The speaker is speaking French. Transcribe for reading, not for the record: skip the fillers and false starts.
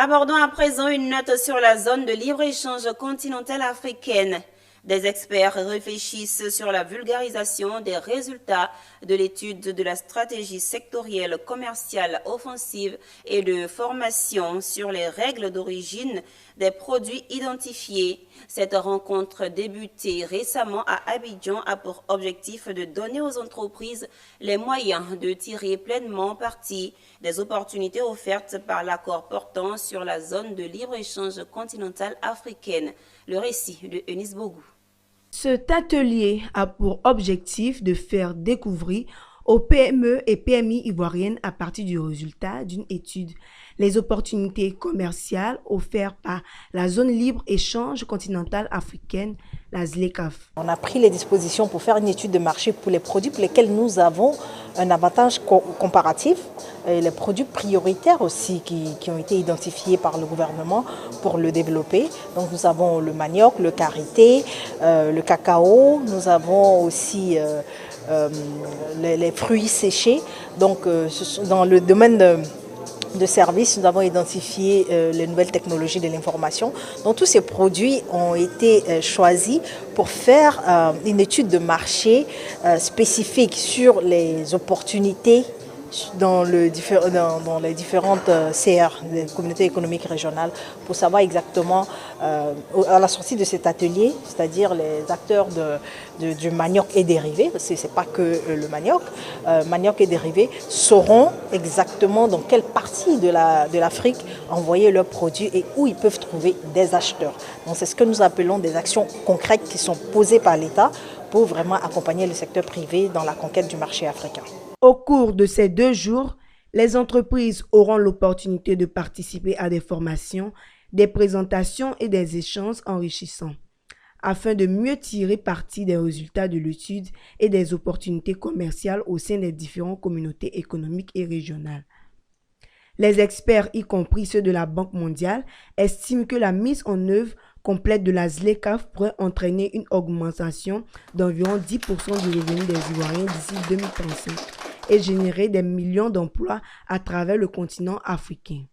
Abordons à présent une note sur la zone de libre-échange continentale africaine. Des experts réfléchissent sur la vulgarisation des résultats de l'étude de la stratégie sectorielle commerciale offensive et de formation sur les règles d'origine des produits identifiés. Cette rencontre débutée récemment à Abidjan a pour objectif de donner aux entreprises les moyens de tirer pleinement parti des opportunités offertes par l'accord portant sur la zone de libre-échange continentale africaine. Le récit de Eunice Bogou. Cet atelier a pour objectif de faire découvrir aux PME et PMI ivoiriennes à partir du résultat d'une étude les opportunités commerciales offertes par la zone libre-échange continentale africaine, la ZLECAf. On a pris les dispositions pour faire une étude de marché pour les produits pour lesquels nous avons un avantage comparatif et les produits prioritaires aussi qui ont été identifiés par le gouvernement pour le développer. Donc nous avons le manioc, le karité, le cacao, nous avons aussi les fruits séchés. Donc dans le domaine de services, nous avons identifié les nouvelles technologies de l'information. Donc tous ces produits ont été choisis pour faire une étude de marché spécifique sur les opportunités dans les différentes CR, les communautés économiques régionales, pour savoir exactement, à la sortie de cet atelier, c'est-à-dire les acteurs du manioc et dérivés, parce que ce n'est pas que le manioc et dérivés, sauront exactement dans quelle partie de l'Afrique envoyer leurs produits et où ils peuvent trouver des acheteurs. Donc c'est ce que nous appelons des actions concrètes qui sont posées par l'État pour vraiment accompagner le secteur privé dans la conquête du marché africain. Au cours de ces 2 jours, les entreprises auront l'opportunité de participer à des formations, des présentations et des échanges enrichissants, afin de mieux tirer parti des résultats de l'étude et des opportunités commerciales au sein des différentes communautés économiques et régionales. Les experts, y compris ceux de la Banque mondiale, estiment que la mise en œuvre complète de la ZLECAf pourrait entraîner une augmentation d'environ 10% du revenu des Ivoiriens d'ici 2035 et générer des millions d'emplois à travers le continent africain.